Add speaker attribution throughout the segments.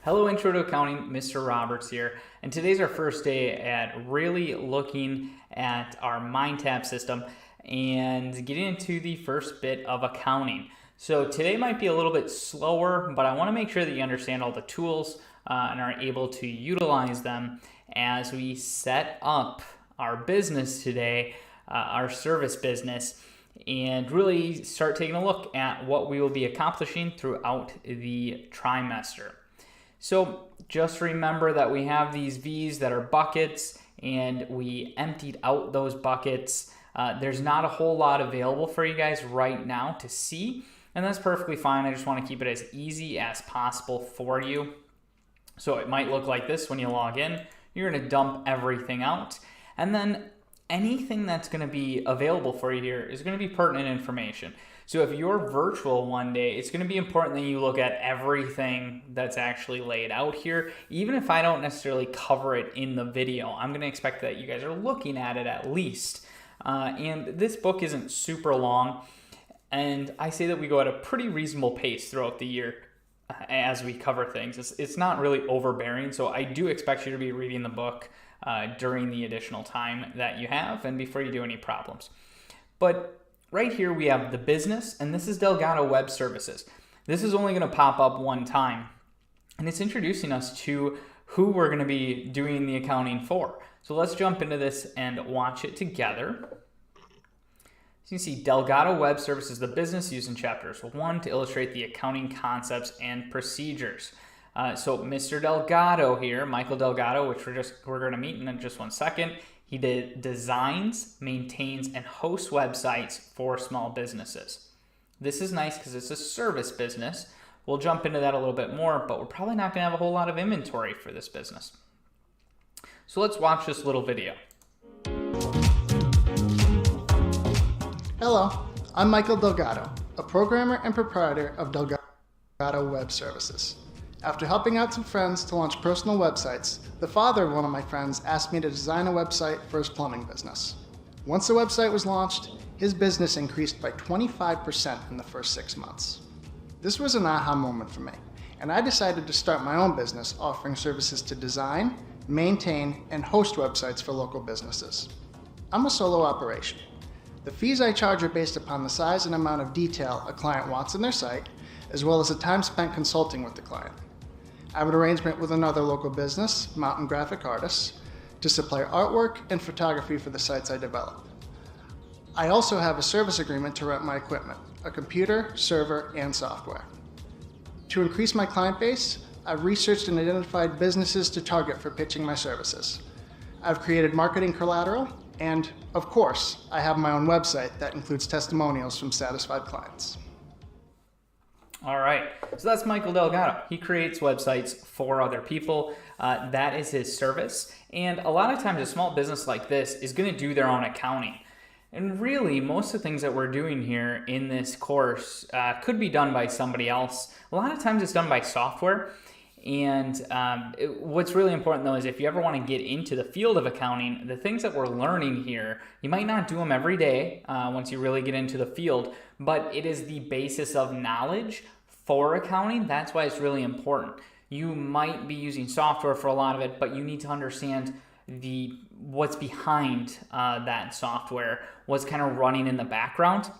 Speaker 1: Hello, Intro to Accounting, Mr. Roberts here, and today's our first day at really looking at our Mindtap system and getting into the first bit of accounting. So today might be a little bit slower, but I want to make sure that you understand all the tools and are able to utilize them as we set up our business today, our service business, and really start taking a look at what we will be accomplishing throughout the trimester. So just remember that we have these V's that are buckets, and we emptied out those buckets. There's not a whole lot available for you guys right now to see, and that's perfectly fine. I just want to keep it as easy as possible for you. So it might look like this when you log in. You're going to dump everything out, and then anything that's going to be available for you here is going to be pertinent information. So if you're virtual one day, it's going to be important that you look at everything that's actually laid out here. Even if I don't necessarily cover it in the video, I'm going to expect that you guys are looking at it at least. And this book isn't super long, and I say that we go at a pretty reasonable pace throughout the year as we cover things. It's not really overbearing, so I do expect you to be reading the book during the additional time that you have and before you do any problems. But right here we have the business, and this is Delgado Web Services. This is only going to pop up one time, and it's introducing us to who we're going to be doing the accounting for. So let's jump into this and watch it together. So you can see Delgado Web Services, the business, used in chapters 1 to illustrate the accounting concepts and procedures. So Mr. Delgado here, Michael Delgado, which we're going to meet in just 1 second. He designs, maintains, and hosts websites for small businesses. This is nice because it's a service business. We'll jump into that a little bit more, but we're probably not going to have a whole lot of inventory for this business. So let's watch this little video.
Speaker 2: Hello, I'm Michael Delgado, a programmer and proprietor of Delgado Web Services. After helping out some friends to launch personal websites, the father of one of my friends asked me to design a website for his plumbing business. Once the website was launched, his business increased by 25% in the first 6 months. This was an aha moment for me, and I decided to start my own business offering services to design, maintain, and host websites for local businesses. I'm a solo operation. The fees I charge are based upon the size and amount of detail a client wants in their site, as well as the time spent consulting with the client. I have an arrangement with another local business, Mountain Graphic Artists, to supply artwork and photography for the sites I develop. I also have a service agreement to rent my equipment, a computer, server, and software. To increase my client base, I've researched and identified businesses to target for pitching my services. I've created marketing collateral, and of course, I have my own website that includes testimonials from satisfied clients.
Speaker 1: All right, so that's Michael Delgado. He creates websites for other people. That is his service. And a lot of times a small business like this is going to do their own accounting. And really, most of the things that we're doing here in this course could be done by somebody else. A lot of times it's done by software. And what's really important, though, is if you ever want to get into the field of accounting, the things that we're learning here, you might not do them every day once you really get into the field, but it is the basis of knowledge for accounting. That's why it's really important. You might be using software for a lot of it, but you need to understand what's behind that software, what's kind of running in the background.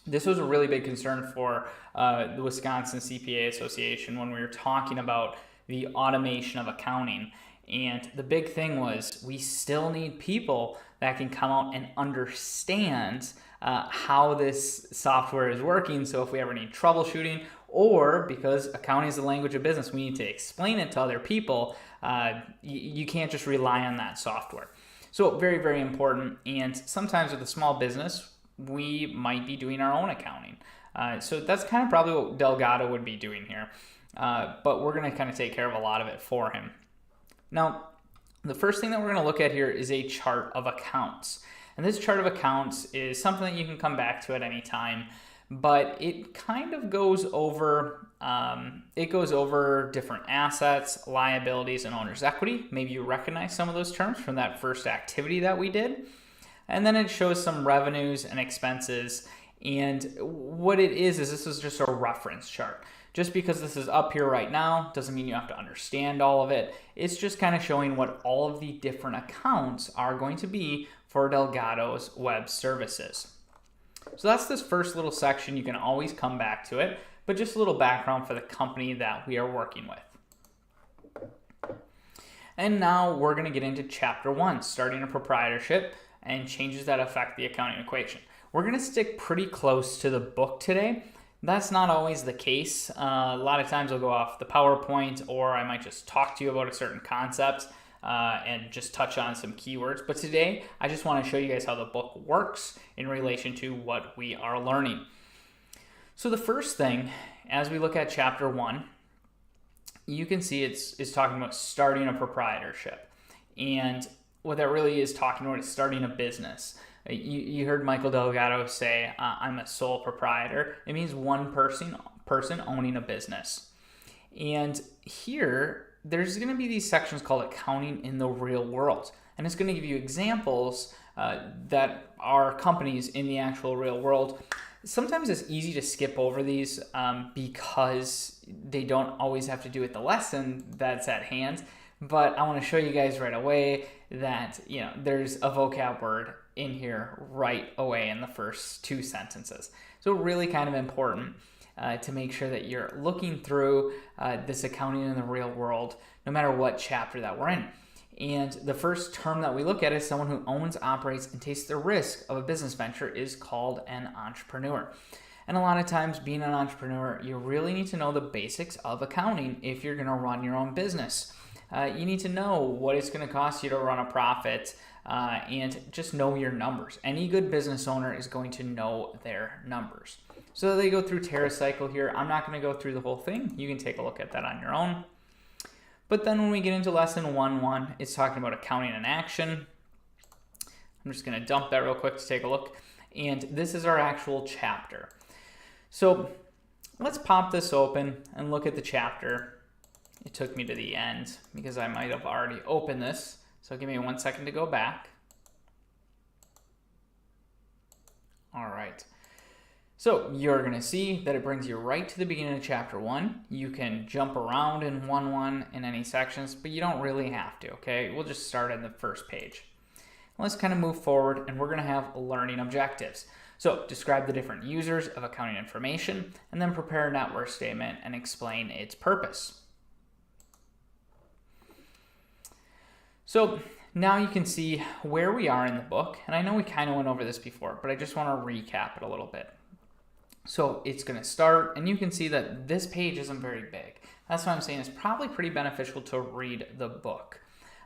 Speaker 1: This was a really big concern for the Wisconsin CPA Association when we were talking about the automation of accounting. And the big thing was we still need people that can come out and understand how this software is working. So if we ever need troubleshooting, or because accounting is the language of business, we need to explain it to other people, you can't just rely on that software. So very, very important. And sometimes with a small business, we might be doing our own accounting. So that's kind of probably what Delgado would be doing here. But we're going to kind of take care of a lot of it for him. Now, the first thing that we're going to look at here is a chart of accounts. And this chart of accounts is something that you can come back to at any time, but it kind of goes over different assets, liabilities, and owner's equity. Maybe you recognize some of those terms from that first activity that we did. And then it shows some revenues and expenses. And what it is this is just a reference chart. Just because this is up here right now doesn't mean you have to understand all of it. It's just kind of showing what all of the different accounts are going to be for Delgado's web services. So that's this first little section. You can always come back to it, but just a little background for the company that we are working with. And now we're going to get into chapter 1, starting a proprietorship and changes that affect the accounting equation. We're going to stick pretty close to the book today. That's not always the case. A lot of times I'll go off the PowerPoint, or I might just talk to you about a certain concept and just touch on some keywords. But today, I just want to show you guys how the book works in relation to what we are learning. So the first thing, as we look at chapter 1, you can see it's talking about starting a proprietorship. And what that really is talking about is starting a business. You heard Michael Delgado say, I'm a sole proprietor. It means one person owning a business. And here, there's going to be these sections called accounting in the real world. And it's going to give you examples that are companies in the actual real world. Sometimes it's easy to skip over these because they don't always have to do with the lesson that's at hand. But I want to show you guys right away that there's a vocab word in here right away in the first 2 sentences. So really kind of important to make sure that you're looking through this accounting in the real world, no matter what chapter that we're in. And the first term that we look at is someone who owns, operates, and takes the risk of a business venture is called an entrepreneur. And a lot of times being an entrepreneur, you really need to know the basics of accounting if you're going to run your own business. You need to know what it's going to cost you to run a profit and just know your numbers. Any good business owner is going to know their numbers. So they go through TerraCycle here. I'm not going to go through the whole thing. You can take a look at that on your own. But then when we get into lesson 1.1, it's talking about accounting in action. I'm just going to dump that real quick to take a look. And this is our actual chapter. So let's pop this open and look at the chapter. It took me to the end because I might have already opened this. So give me 1 second to go back. All right. So you're going to see that it brings you right to the beginning of chapter 1. You can jump around in 1.1 in any sections, but you don't really have to, okay? We'll just start at the first page. Let's kind of move forward, and we're going to have learning objectives. So describe the different users of accounting information, and then prepare a net worth statement and explain its purpose. So now you can see where we are in the book, and I know we kind of went over this before, but I just want to recap it a little bit. So it's going to start, and you can see that this page isn't very big. That's why I'm saying it's probably pretty beneficial to read the book.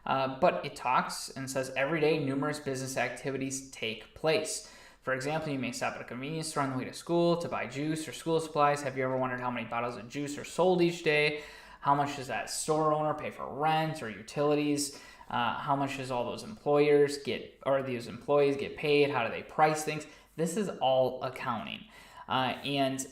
Speaker 1: But it talks and says every day numerous business activities take place. For example, you may stop at a convenience store on the way to school to buy juice or school supplies. Have you ever wondered how many bottles of juice are sold each day? How much does that store owner pay for rent or utilities? How much does all those employees get paid? How do they price things? This is all accounting. And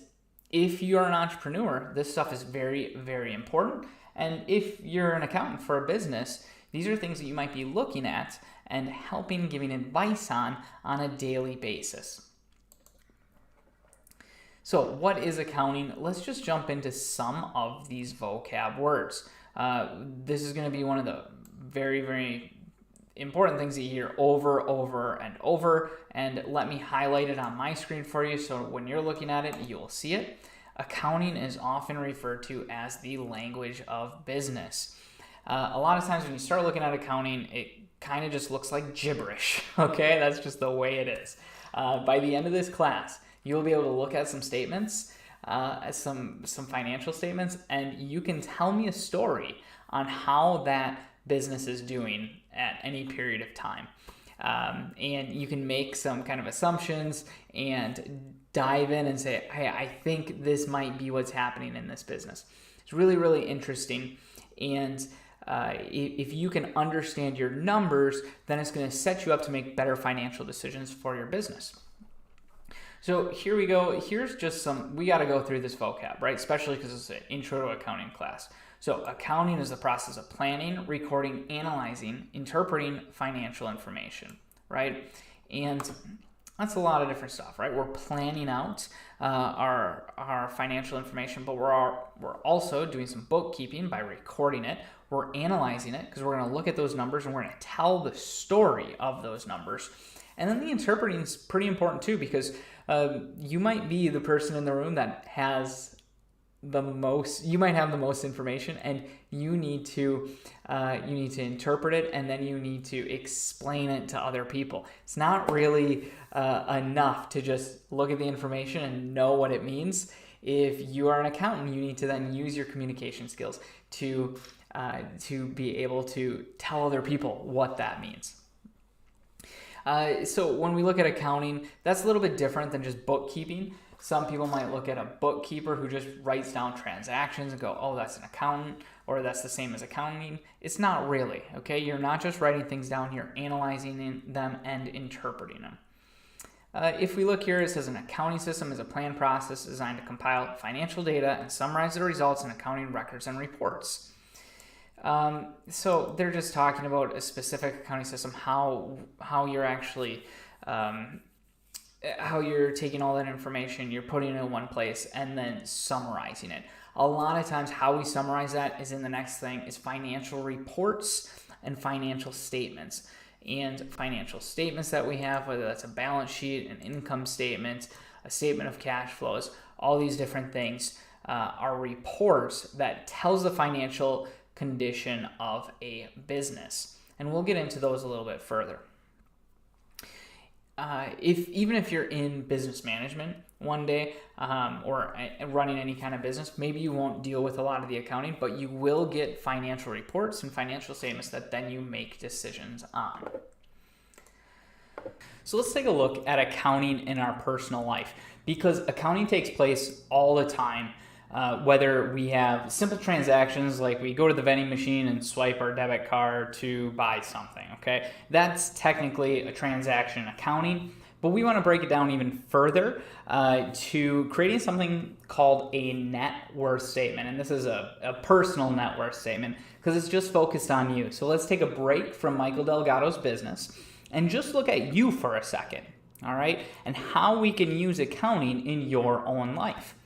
Speaker 1: if you're an entrepreneur, this stuff is very, very important. And if you're an accountant for a business, these are things that you might be looking at and giving advice on a daily basis. So what is accounting? Let's just jump into some of these vocab words. This is going to be one of the very, very important things that you hear over and over. And let me highlight it on my screen for you so when you're looking at it, you'll see it. Accounting is often referred to as the language of business. A lot of times when you start looking at accounting, it kind of just looks like gibberish, okay? That's just the way it is. By the end of this class, you'll be able to look at some statements, some financial statements, and you can tell me a story on how that business is doing at any period of time. And you can make some kind of assumptions and dive in and say, hey, I think this might be what's happening in this business. It's really, really interesting. And if you can understand your numbers, then it's going to set you up to make better financial decisions for your business. So here we go. Here's just we got to go through this vocab, right? Especially because it's an intro to accounting class. So accounting is the process of planning, recording, analyzing, interpreting financial information, right? And That's a lot of different stuff, right? We're planning out our financial information, but we're also doing some bookkeeping by recording it. We're analyzing it because we're going to look at those numbers and we're going to tell the story of those numbers. And then the interpreting is pretty important too, because you might be the person in the room that has you might have the most information, and you need to interpret it, and then you need to explain it to other people. It's not really enough to just look at the information and know what it means. If you are an accountant, you need to then use your communication skills to be able to tell other people what that means. So when we look at accounting, that's a little bit different than just bookkeeping. Some people might look at a bookkeeper who just writes down transactions and go, oh, that's an accountant, or that's the same as accounting. It's not really, okay? You're not just writing things down, you're analyzing them and interpreting them. If we look here, it says an accounting system is a planned process designed to compile financial data and summarize the results in accounting records and reports. So they're just talking about a specific accounting system, how you're actually how you're taking all that information, you're putting it in one place and then summarizing it. A lot of times how we summarize that is in the next thing is financial reports and financial statements. And financial statements that we have, whether that's a balance sheet, an income statement, a statement of cash flows, all these different things are reports that tells the financial condition of a business. And we'll get into those a little bit further. Even if you're in business management one day or running any kind of business, maybe you won't deal with a lot of the accounting, but you will get financial reports and financial statements that then you make decisions on. So let's take a look at accounting in our personal life, because accounting takes place all the time. Whether we have simple transactions like we go to the vending machine and swipe our debit card to buy something, okay? That's technically a transaction in accounting, but we want to break it down even further to creating something called a net worth statement. And this is a personal net worth statement because it's just focused on you. So let's take a break from Michael Delgado's business and just look at you for a second, all right? And how we can use accounting in your own life.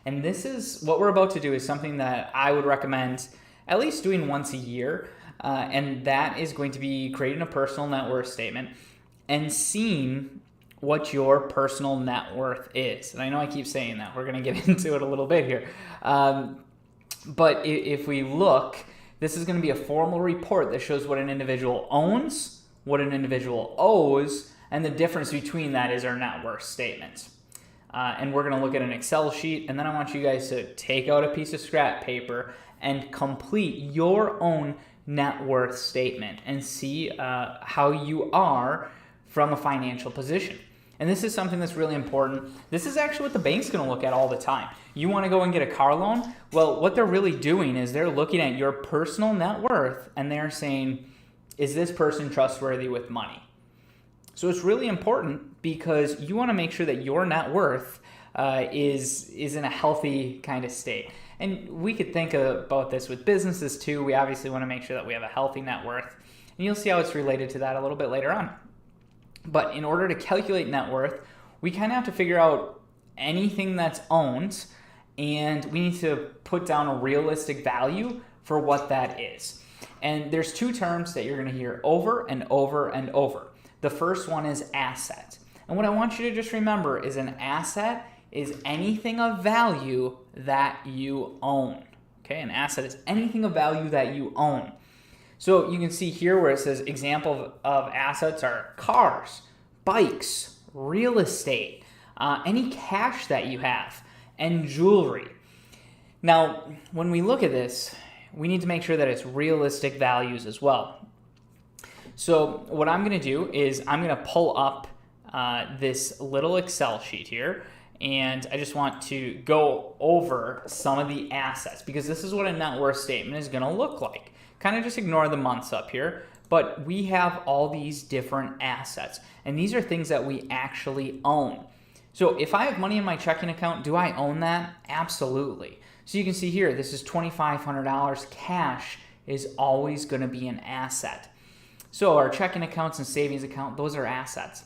Speaker 1: And this is what we're about to do is something that I would recommend at least doing once a year. And that is going to be creating a personal net worth statement and seeing what your personal net worth is. And I know I keep saying that. We're going to get into it a little bit here. But if we look, this is going to be a formal report that shows what an individual owns, what an individual owes, and the difference between that is our net worth statement. And we're going to look at an Excel sheet, and then I want you guys to take out a piece of scrap paper and complete your own net worth statement and see how you are from a financial position. And this is something that's really important. This is actually what the bank's going to look at all the time. You want to go and get a car loan? Well, what they're really doing is they're looking at your personal net worth, and they're saying, is this person trustworthy with money? So it's really important because you want to make sure that your net worth is in a healthy kind of state. And we could think about this with businesses too. We obviously want to make sure that we have a healthy net worth. And you'll see how it's related to that a little bit later on. But in order to calculate net worth, we kind of have to figure out anything that's owned, and we need to put down a realistic value for what that is. And there's two terms that you're going to hear over and over and over. The first one is asset. And what I want you to just remember is an asset is anything of value that you own. Okay, an asset is anything of value that you own. So you can see here where it says example of assets are cars, bikes, real estate, any cash that you have, and jewelry. Now, when we look at this, we need to make sure that it's realistic values as well. So what I'm going to do is I'm going to pull up this little Excel sheet here, and I just want to go over some of the assets because this is what a net worth statement is going to look like. Kind of just ignore the months up here, but we have all these different assets, and these are things that we actually own. So if I have money in my checking account, do I own that? Absolutely. So you can see here, this is $2,500. Cash is always going to be an asset. So our checking accounts and savings account, those are assets.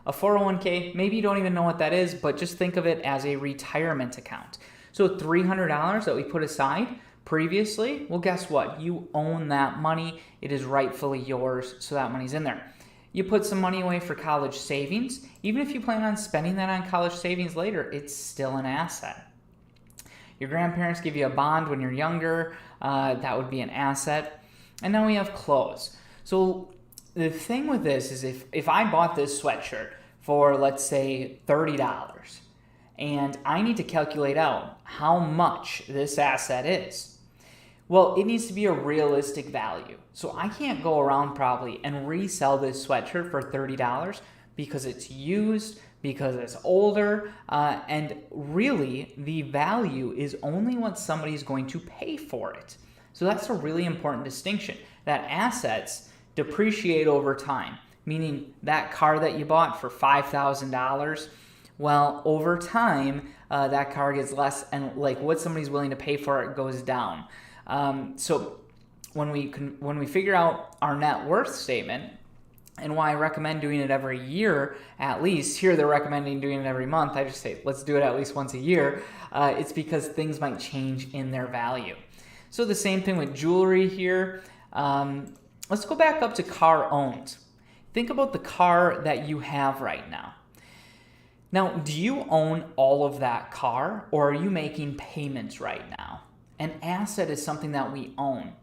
Speaker 1: A 401k, maybe you don't even know what that is, but just think of it as a retirement account. So $300 that we put aside previously, well, guess what? You own that money. It is rightfully yours, so that money's in there. You put some money away for college savings. Even if you plan on spending that on college savings later, it's still an asset. Your grandparents give you a bond when you're younger. That would be an asset. And then we have clothes. So the thing with this is if I bought this sweatshirt for, let's say, $30, and I need to calculate out how much this asset is, well, it needs to be a realistic value. So I can't go around probably and resell this sweatshirt for $30 because it's used, because it's older, and really the value is only what somebody's going to pay for it. So that's a really important distinction, that assets depreciate over time, meaning that car that you bought for $5,000, well, over time, that car gets less, and like what somebody's willing to pay for it goes down. So when we figure out our net worth statement, and why I recommend doing it every year at least, here they're recommending doing it every month, I just say let's do it at least once a year, it's because things might change in their value. So the same thing with jewelry here. Let's go back up to car owned. Think about the car that you have right now. Now, do you own all of that car, or are you making payments right now? An asset is something that we own.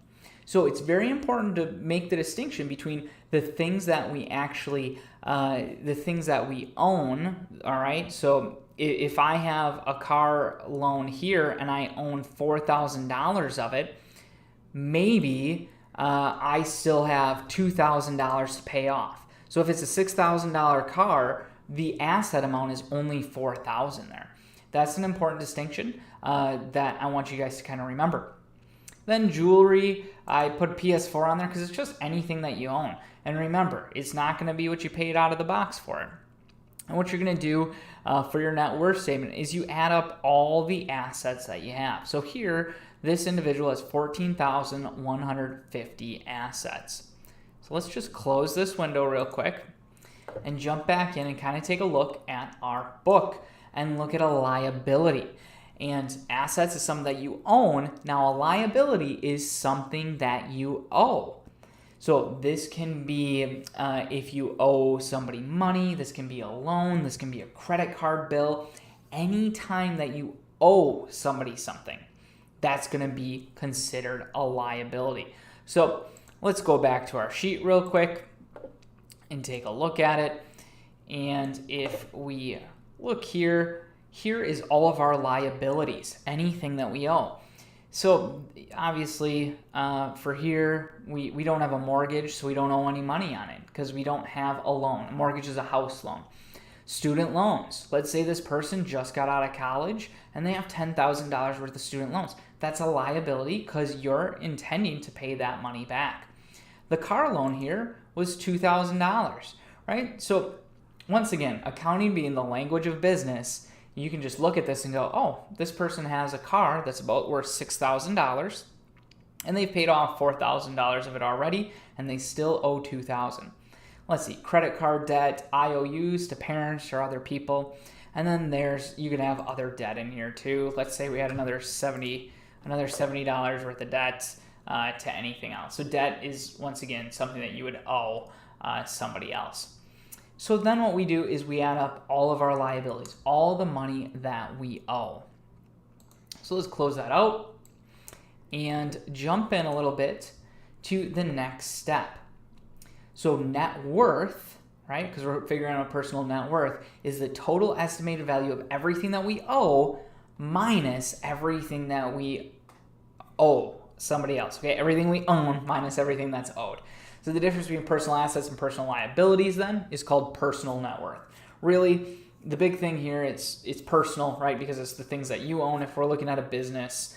Speaker 1: So it's very important to make the distinction between the things that we actually, the things that we own, all right? So if I have a car loan here and I own $4,000 of it, maybe I still have $2,000 to pay off. So if it's a $6,000 car, the asset amount is only $4,000 there. That's an important distinction that I want you guys to kind of remember. Then jewelry, I put PS4 on there because it's just anything that you own. And remember, it's not going to be what you paid out of the box for it. And what you're going to do for your net worth statement is you add up all the assets that you have. So here, this individual has 14,150 assets. So let's just close this window real quick and jump back in and kind of take a look at our book and look at a liability. And assets is something that you own. Now, a liability is something that you owe. So this can be if you owe somebody money, this can be a loan, this can be a credit card bill. Anytime that you owe somebody something, that's going to be considered a liability. So let's go back to our sheet real quick and take a look at it. And if we look here, here is all of our liabilities, anything that we owe. So obviously for here, we don't have a mortgage, so we don't owe any money on it because we don't have a loan. A mortgage is a house loan. Student loans. Let's say this person just got out of college and they have $10,000 worth of student loans. That's a liability because you're intending to pay that money back. The car loan here was $2,000, right? So once again, accounting being the language of business, you can just look at this and go, oh, this person has a car that's about worth $6,000 and they've paid off $4,000 of it already and they still owe $2,000. Let's see, credit card debt, IOUs to parents or other people. And then you can have other debt in here too. Let's say we had another $70 worth of debt to anything else. So debt is, once again, something that you would owe somebody else. So then what we do is we add up all of our liabilities, all the money that we owe. So let's close that out and jump in a little bit to the next step. So net worth, right, because we're figuring out personal net worth, is the total estimated value of everything that we owe minus everything that we owe somebody else. Okay, everything we own minus everything that's owed. So the difference between personal assets and personal liabilities then is called personal net worth. Really, the big thing here, it's personal, right? Because it's the things that you own. If we're looking at a business,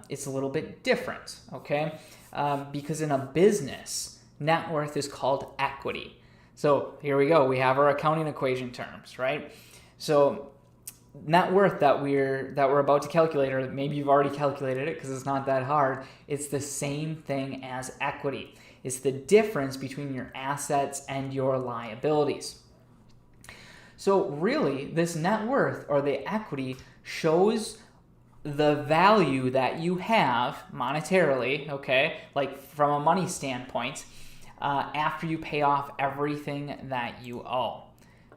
Speaker 1: it's a little bit different, okay? Because in a business, net worth is called equity. So here we go. We have our accounting equation terms, right? So net worth that we're about to calculate, or maybe you've already calculated it because it's not that hard, it's the same thing as equity. It's the difference between your assets and your liabilities. So really, this net worth or the equity shows the value that you have monetarily, okay, like from a money standpoint, after you pay off everything that you owe.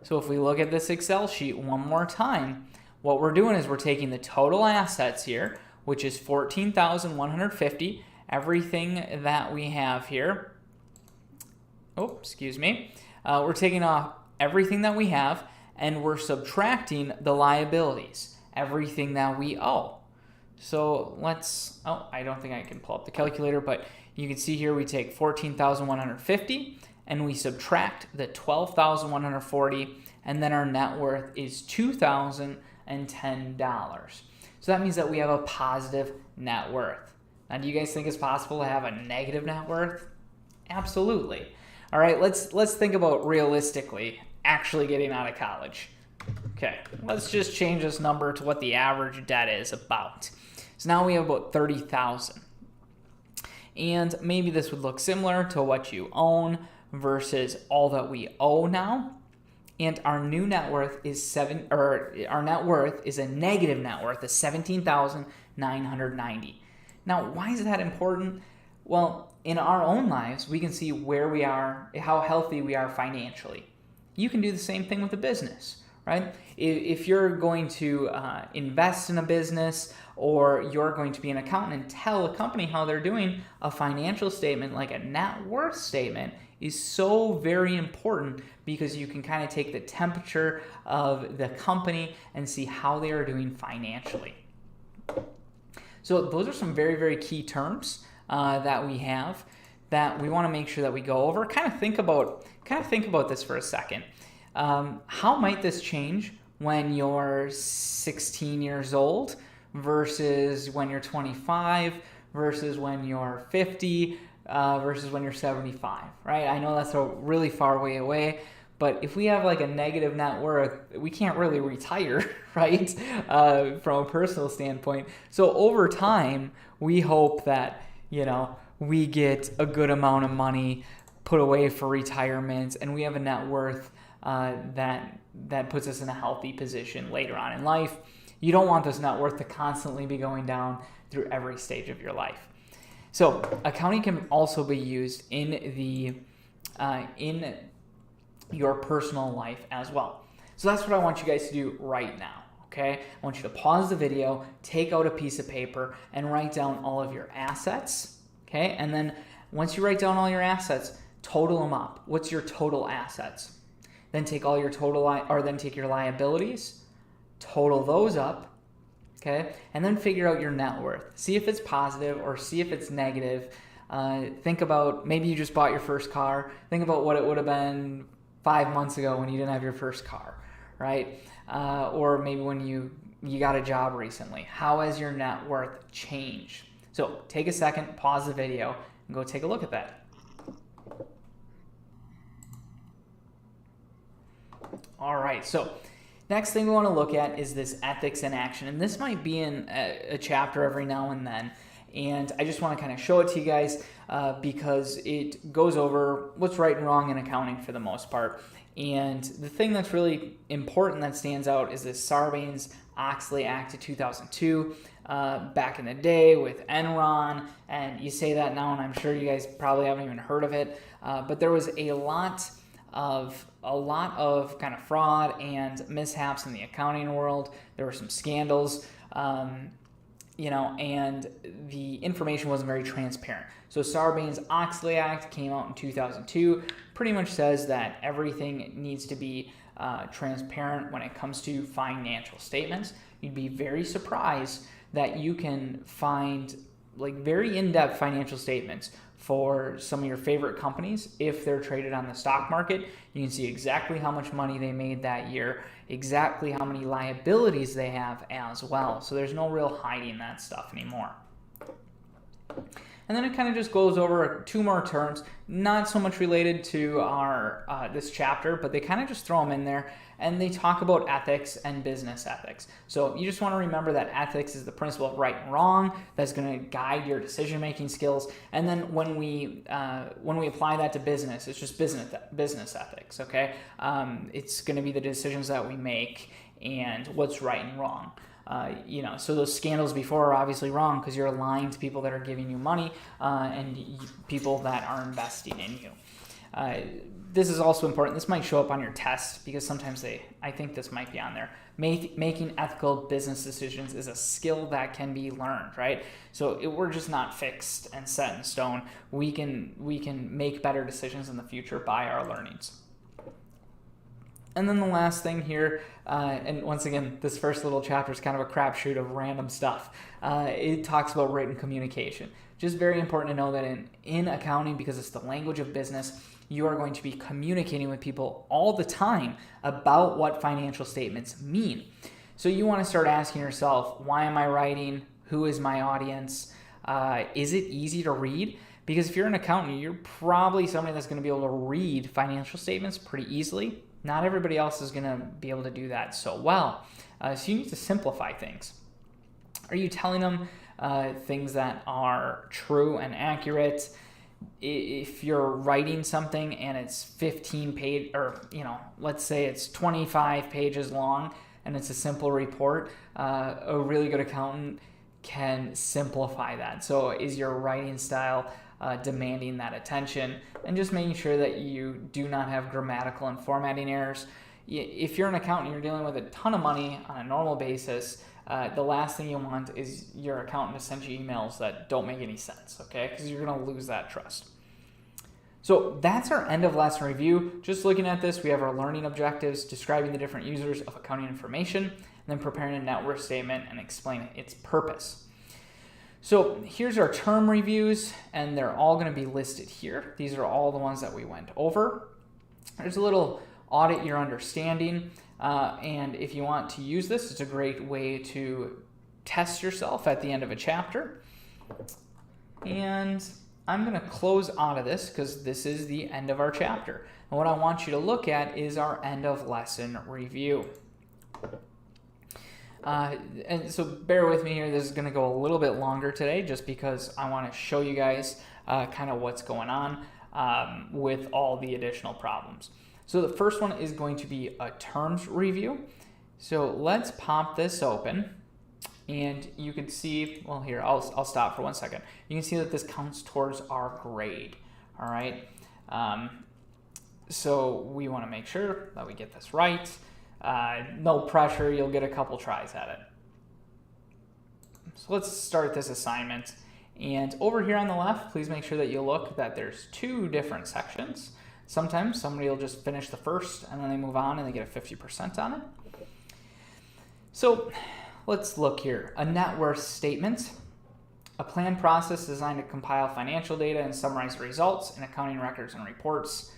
Speaker 1: So if we look at this Excel sheet one more time, what we're doing is we're taking the total assets here, which is $14,150, everything that we have here. Oh, excuse me. We're taking off everything that we have, and we're subtracting the liabilities, everything that we owe. So let's, I don't think I can pull up the calculator, but you can see here we take 14,150 and we subtract the 12,140, and then our net worth is $2,010. So that means that we have a positive net worth. Now, do you guys think it's possible to have a negative net worth? Absolutely. All right, let's think about realistically actually getting out of college. Okay, let's just change this number to what the average debt is about. So now we have about $30,000. And maybe this would look similar to what you own versus all that we owe now. And our new net worth is our net worth is a negative net worth of $17,990. Now, why is that important? Well, in our own lives, we can see where we are, how healthy we are financially. You can do the same thing with a business, right? If you're going to invest in a business, or you're going to be an accountant and tell a company how they're doing, a financial statement like a net worth statement is so very important, because you can kind of take the temperature of the company and see how they are doing financially. So those are some very, very key terms that we have that we want to make sure that we go over. Kind of think about this for a second. How might this change when you're 16 years old versus when you're 25 versus when you're 50 versus when you're 75, right? I know that's a really far way away, but if we have like a negative net worth, we can't really retire, right? From a personal standpoint. So over time, we hope that, we get a good amount of money put away for retirement, and we have a net worth that puts us in a healthy position later on in life. You don't want this net worth to constantly be going down through every stage of your life. So accounting can also be used in your personal life as well. So that's what I want you guys to do right now, okay? I want you to pause the video, take out a piece of paper, and write down all of your assets, okay? And then once you write down all your assets, total them up. What's your total assets? Then take all your take your liabilities, total those up, okay? And then figure out your net worth. See if it's positive or see if it's negative. Think about, maybe you just bought your first car. Think about what it would have been 5 months ago when you didn't have your first car, right? Or maybe when you got a job recently. How has your net worth changed? So take a second, pause the video, and go take a look at that. All right, so next thing we want to look at is this ethics in action. And this might be in a chapter every now and then. And I just want to kind of show it to you guys because it goes over what's right and wrong in accounting for the most part. And the thing that's really important that stands out is this Sarbanes-Oxley Act of 2002 back in the day with Enron. And you say that now, and I'm sure you guys probably haven't even heard of it. But there was a lot of kind of fraud and mishaps in the accounting world. There were some scandals, and the information wasn't very transparent. So Sarbanes-Oxley Act came out in 2002, pretty much says that everything needs to be transparent when it comes to financial statements. You'd be very surprised that you can find like very in-depth financial statements for some of your favorite companies. If they're traded on the stock market, you can see exactly how much money they made that year, exactly how many liabilities they have as well. So there's no real hiding that stuff anymore. And then it kind of just goes over 2 more terms, not so much related to our this chapter, but they kind of just throw them in there, and they talk about ethics and business ethics. So you just want to remember that ethics is the principle of right and wrong that's going to guide your decision-making skills. And then when we apply that to business, it's just business ethics. Okay, it's going to be the decisions that we make and what's right and wrong. So those scandals before are obviously wrong because you're lying to people that are giving you money and people that are investing in you. This is also important. This might show up on your test because sometimes I think this might be on there. Making ethical business decisions is a skill that can be learned, right? So we're just not fixed and set in stone. We can make better decisions in the future by our learnings. And then the last thing here, and once again, this first little chapter is kind of a crapshoot of random stuff. It talks about written communication. Just very important to know that in accounting, because it's the language of business, you are going to be communicating with people all the time about what financial statements mean. So you want to start asking yourself, why am I writing? Who is my audience? Is it easy to read? Because if you're an accountant, you're probably somebody that's going to be able to read financial statements pretty easily. Not everybody else is going to be able to do that so well. So you need to simplify things. Are you telling them things that are true and accurate? If you're writing something and it's 15 page, or let's say it's 25 pages long and it's a simple report, a really good accountant can simplify that. So is your writing style demanding that attention, and just making sure that you do not have grammatical and formatting errors. If you're an accountant, you're dealing with a ton of money on a normal basis. The last thing you want is your accountant to send you emails that don't make any sense, okay? Because you're going to lose that trust. So that's our end of lesson review. Just looking at this, we have our learning objectives, describing the different users of accounting information, and then preparing a net worth statement and explaining its purpose. So here's our term reviews, and they're all going to be listed here. These are all the ones that we went over. There's a little audit your understanding, and if you want to use this, it's a great way to test yourself at the end of a chapter. And I'm going to close out of this because this is the end of our chapter. And what I want you to look at is our end of lesson review. And so bear with me here. This is going to go a little bit longer today just because I want to show you guys kind of what's going on with all the additional problems. So the first one is going to be a terms review. So let's pop this open, and you can see, well, here, I'll stop for 1 second. You can see that this counts towards our grade, all right? So we want to make sure that we get this right. No pressure, you'll get a couple tries at it. So let's start this assignment. And over here on the left, please make sure that you look that there's 2 different sections. Sometimes somebody will just finish the first and then they move on and they get a 50% on it. So let's look here. A net worth statement. A planned process designed to compile financial data and summarize the results in accounting records and reports.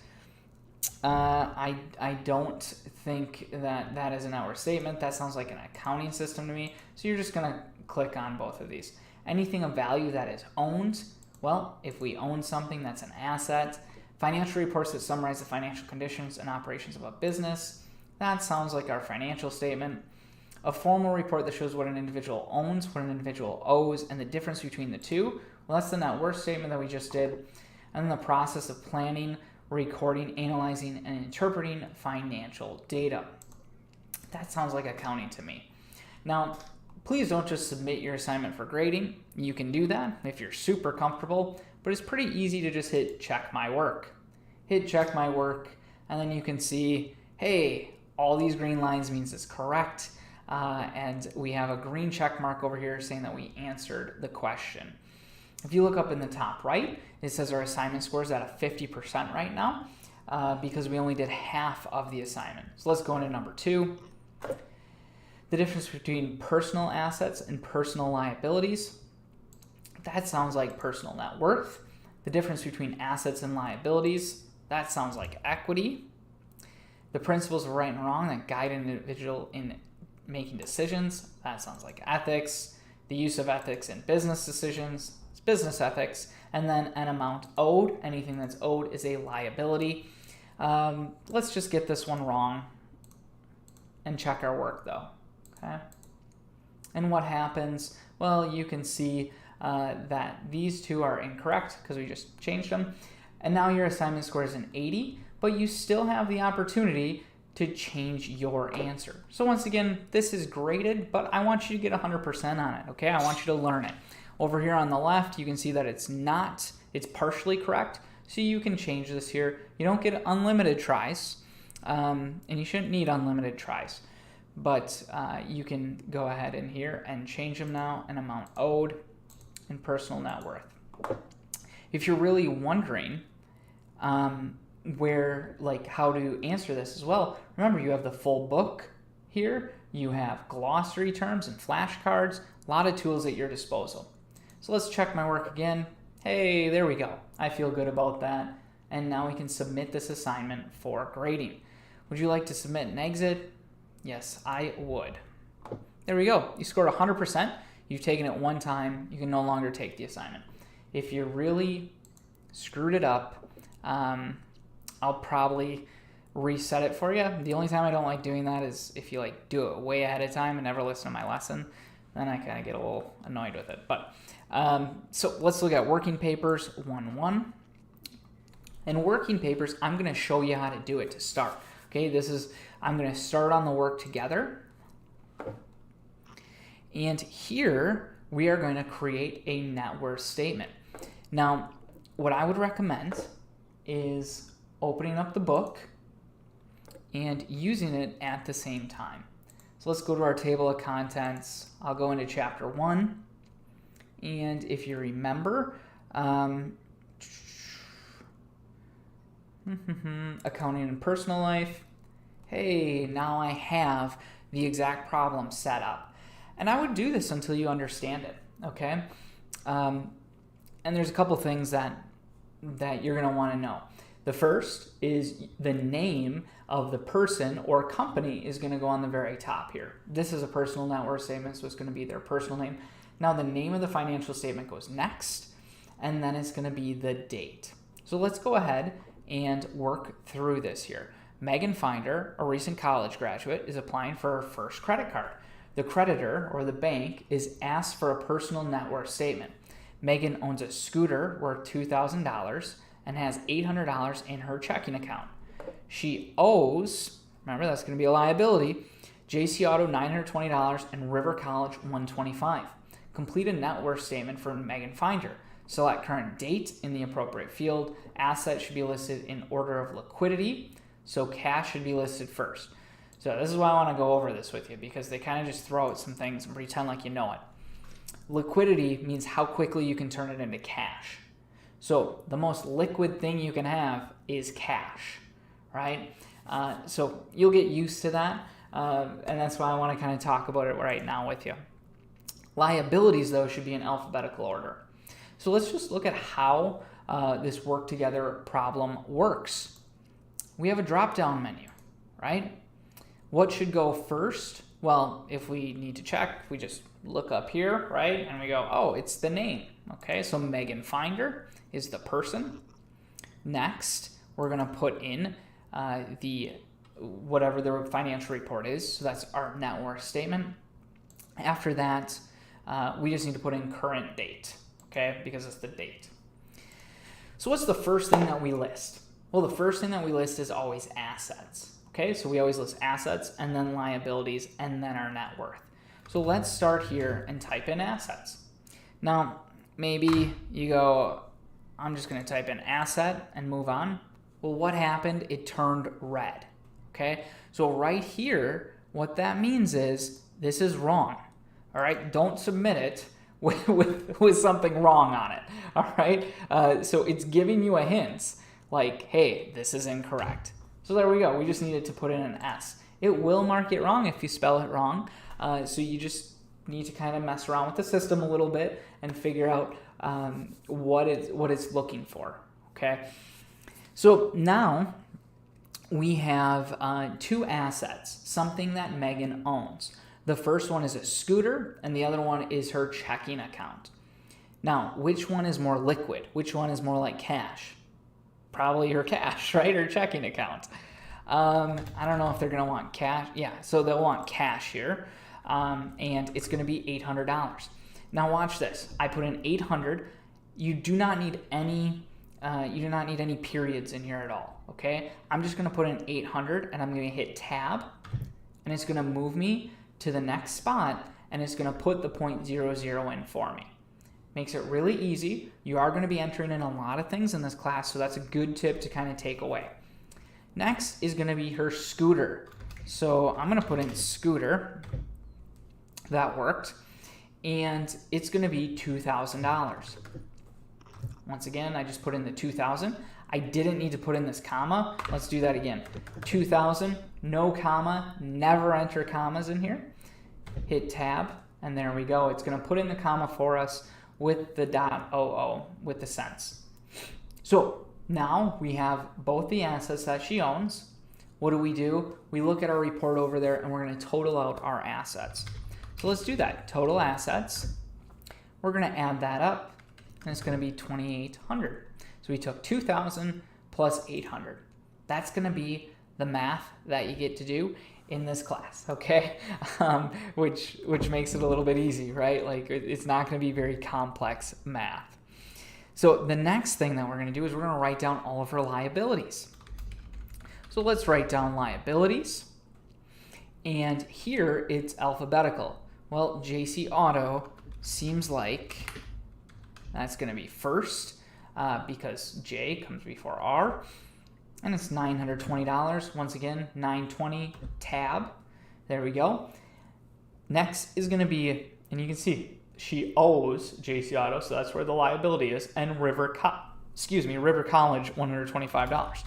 Speaker 1: I don't think that is a net worth statement. That sounds like an accounting system to me. So you're just going to click on both of these. Anything of value that is owned. Well, if we own something, that's an asset. Financial reports that summarize the financial conditions and operations of a business. That sounds like our financial statement. A formal report that shows what an individual owns, what an individual owes, and the difference between the two. Well, that's the net worth statement that we just did. And then the process of planning, recording, analyzing, and interpreting financial data. That sounds like accounting to me. Now, please don't just submit your assignment for grading. You can do that if you're super comfortable, but it's pretty easy to just hit check my work. Hit check my work, and then you can see, hey, all these green lines means it's correct, and we have a green check mark over here saying that we answered the question. If you look up in the top right, it says our assignment score is at a 50% right now because we only did half of the assignment. So let's go into number 2. The difference between personal assets and personal liabilities. That sounds like personal net worth. The difference between assets and liabilities. That sounds like equity. The principles of right and wrong that guide an individual in making decisions. That sounds like ethics. The use of ethics in business decisions. It's business ethics, and then an amount owed. Anything that's owed is a liability. Let's just get this one wrong and check our work though, okay? And what happens? Well, you can see that these two are incorrect because we just changed them. And now your assignment score is an 80, but you still have the opportunity to change your answer. So once again, this is graded, but I want you to get 100% on it, okay? I want you to learn it. Over here on the left, you can see that it's partially correct, so you can change this here. You don't get unlimited tries, and you shouldn't need unlimited tries, but you can go ahead in here and change them now, an amount owed and personal net worth. If you're really wondering how to answer this as well, remember you have the full book here, you have glossary terms and flashcards, a lot of tools at your disposal. So let's check my work again. Hey, there we go. I feel good about that. And now we can submit this assignment for grading. Would you like to submit and exit? Yes, I would. There we go. You scored 100%. You've taken it one time. You can no longer take the assignment. If you really screwed it up, I'll probably reset it for you. The only time I don't like doing that is if you do it way ahead of time and never listen to my lesson. Then I kind of get a little annoyed with it. But so let's look at working papers 1-1. And working papers, I'm going to show you how to do it to start. Okay, I'm going to start on the work together. And here we are going to create a net worth statement. Now, what I would recommend is opening up the book and using it at the same time. So let's go to our table of contents. I'll go into chapter 1. And if you remember, accounting and personal life, hey, now I have the exact problem set up. And I would do this until you understand it, okay? And there's a couple things that you're going to want to know. The first is the name of the person or company is going to go on the very top here. This is a personal net worth statement, so it's going to be their personal name. Now the name of the financial statement goes next, and then it's going to be the date. So let's go ahead and work through this here. Megan Finder, a recent college graduate, is applying for her first credit card. The creditor, or the bank, is asked for a personal net worth statement. Megan owns a scooter worth $2,000 and has $800 in her checking account. She owes, remember that's going to be a liability, JC Auto $920 and River College $125. Complete a net worth statement for Megan Finder. Select current date in the appropriate field. Assets should be listed in order of liquidity, so cash should be listed first. So this is why I want to go over this with you, because they kind of just throw out some things and pretend like you know it. Liquidity means how quickly you can turn it into cash. So the most liquid thing you can have is cash, right? So you'll get used to that, and that's why I want to kind of talk about it right now with you. Liabilities, though, should be in alphabetical order. So let's just look at how this work together problem works. We have a drop-down menu, right? What should go first? Well, if we need to check, we just look up here, right? And we go, oh, it's the name. Okay, so Megan Finder is the person. Next, we're going to put in whatever the financial report is. So that's our net worth statement. After that, we just need to put in current date, okay, because it's the date. So what's the first thing that we list? Well, the first thing that we list is always assets. Okay, so we always list assets and then liabilities and then our net worth. So let's start here and type in assets. Now, maybe you go, I'm just going to type in asset and move on. Well, what happened? It turned red. Okay, so right here, what that means is this is wrong. All right, don't submit it with something wrong on it. All right, so it's giving you a hint like, hey, this is incorrect. So there we go. We just needed to put in an S. It will mark it wrong if you spell it wrong. So you just need to kind of mess around with the system a little bit and figure out what it's looking for. Okay. So now we have two assets, something that Megan owns. The first one is a scooter, and the other one is her checking account. Now, which one is more liquid? Which one is more like cash? Probably her cash, right? Her checking account. I don't know if they're going to want cash. Yeah, so they'll want cash here. And it's going to be $800. Now watch this. I put in 800. You do not need any periods in here at all, okay? I'm just going to put in 800 and I'm going to hit tab and it's going to move me to the next spot and it's going to put the 0.00 in for me. Makes it really easy. You are going to be entering in a lot of things in this class, so that's a good tip to kind of take away. Next is going to be her scooter. So I'm going to put in scooter. That worked. And it's going to be $2,000. Once again, I just put in the 2,000. I didn't need to put in this comma. Let's do that again. 2,000, no comma, never enter commas in here. Hit tab, and there we go. It's going to put in the comma for us with the .00 with the cents. So now we have both the assets that she owns. What do? We look at our report over there and we're going to total out our assets. So let's do that. Total assets. We're going to add that up and it's going to be 2,800. So we took 2,000 plus 800. That's going to be the math that you get to do in this class, okay? Which makes it a little bit easy, right? Like it's not going to be very complex math. So the next thing that we're going to do is we're going to write down all of her liabilities. So let's write down liabilities. And here it's alphabetical. Well, JC Auto seems like that's going to be first because J comes before R. And it's $920. Once again, $920 tab. There we go. Next is going to be, and you can see she owes JC Auto, so that's where the liability is, and River College, $125. So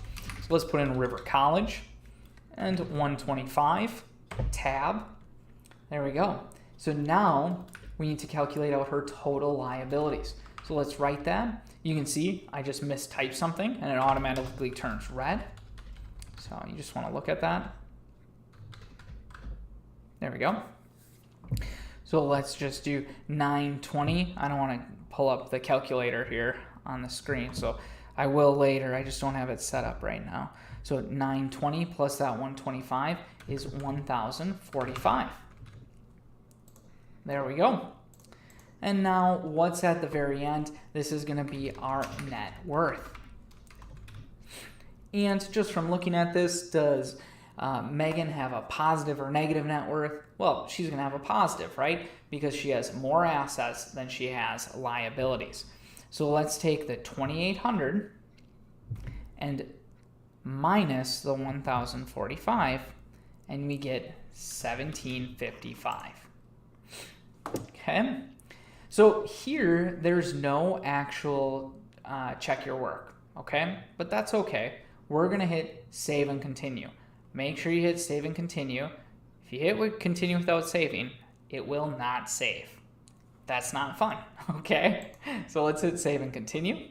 Speaker 1: let's put in River College and $125 tab. There we go. So now we need to calculate out her total liabilities. So let's write that. You can see I just mistyped something and it automatically turns red. So you just want to look at that. There we go. So let's just do 920. I don't want to pull up the calculator here on the screen, so I will later. I just don't have it set up right now. So 920 plus that 125 is 1,045. There we go. And now what's at the very end? This is going to be our net worth. And just from looking at this, does Megan have a positive or negative net worth? Well, she's going to have a positive, right? Because she has more assets than she has liabilities. So let's take the 2,800 and minus the 1,045, and we get 1,755. Okay? So here, there's no actual check your work, okay? But that's okay. We're going to hit save and continue. Make sure you hit save and continue. If you hit continue without saving, it will not save. That's not fun, okay? So let's hit save and continue.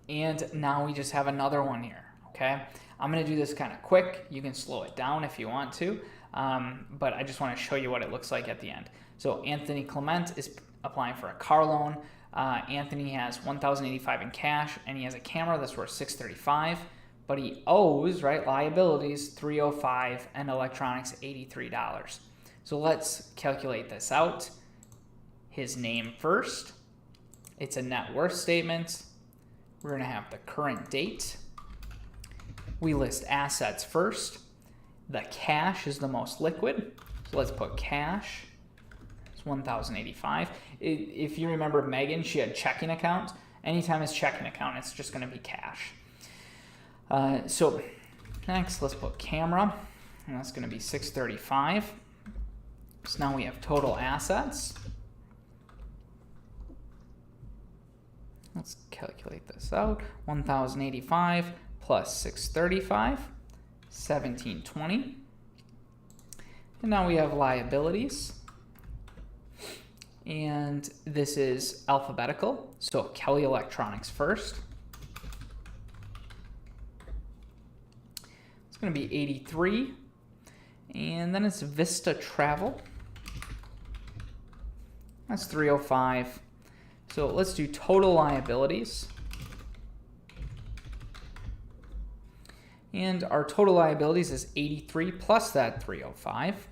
Speaker 1: And now we just have another one here, okay? I'm going to do this kind of quick. You can slow it down if you want to, but I just want to show you what it looks like at the end. So Anthony Clement is applying for a car loan. Anthony has $1,085 in cash, and he has a camera that's worth $635, but he owes, right, liabilities $305 and electronics $83. So let's calculate this out. His name first. It's a net worth statement. We're going to have the current date. We list assets first. The cash is the most liquid. So let's put cash. It's $1,085. If you remember Megan, she had checking account. Anytime it's checking account, it's just going to be cash. So next, let's put camera. And that's going to be $635. So now we have total assets. Let's calculate this out. 1,085 plus 635, 1,720. And now we have liabilities. And this is alphabetical. So Kelly Electronics first. It's going to be 83. And then it's Vista Travel. That's 305. So let's do total liabilities. And our total liabilities is 83 plus that 305.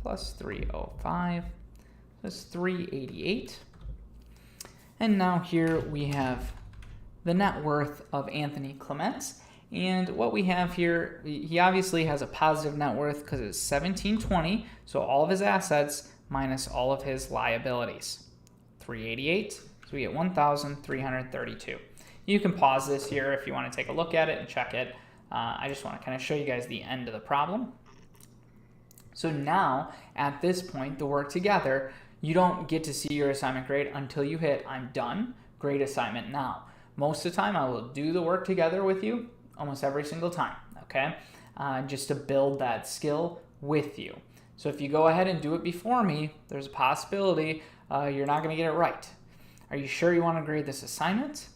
Speaker 1: Plus 305. That's 388. And now here we have the net worth of Anthony Clements. And what we have here, he obviously has a positive net worth because it's 1720. So all of his assets minus all of his liabilities. 388. So we get 1,332. You can pause this here if you want to take a look at it and check it. I just want to kind of show you guys the end of the problem. So now, at this point, the work together, you don't get to see your assignment grade until you hit I'm done, grade assignment now. Most of the time, I will do the work together with you almost every single time, okay? Just to build that skill with you. So if you go ahead and do it before me, there's a possibility you're not going to get it right. Are you sure you want to grade this assignment?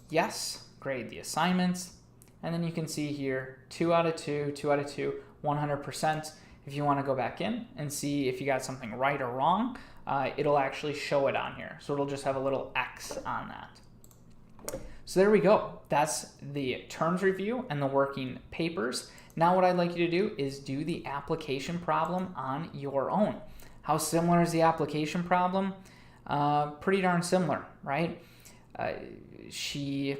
Speaker 1: Yes, grade the assignments. And then you can see here, 2 out of 2, 2 out of 2, 100%. If you want to go back in and see if you got something right or wrong, it'll actually show it on here. So it'll just have a little X on that. So there we go. That's the terms review and the working papers. Now what I'd like you to do is do the application problem on your own. How similar is the application problem? Pretty darn similar, right? It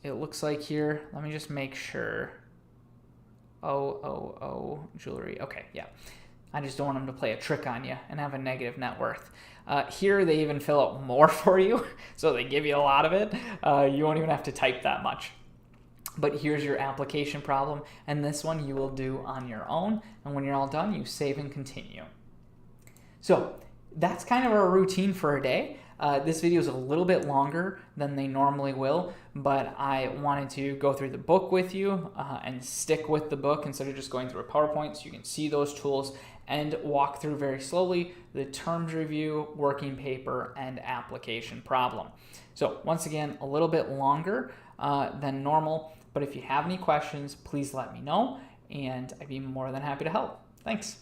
Speaker 1: looks like here, let me just make sure. Jewelry. Okay, yeah. I just don't want them to play a trick on you and have a negative net worth. Here they even fill out more for you, so they give you a lot of it. You won't even have to type that much. But here's your application problem, and this one you will do on your own, and when you're all done, you save and continue. So that's kind of our routine for a day. This video is a little bit longer than they normally will, but I wanted to go through the book with you and stick with the book instead of just going through a PowerPoint so you can see those tools and walk through very slowly the terms review, working paper, and application problem. So once again, a little bit longer than normal, but if you have any questions, please let me know, and I'd be more than happy to help. Thanks.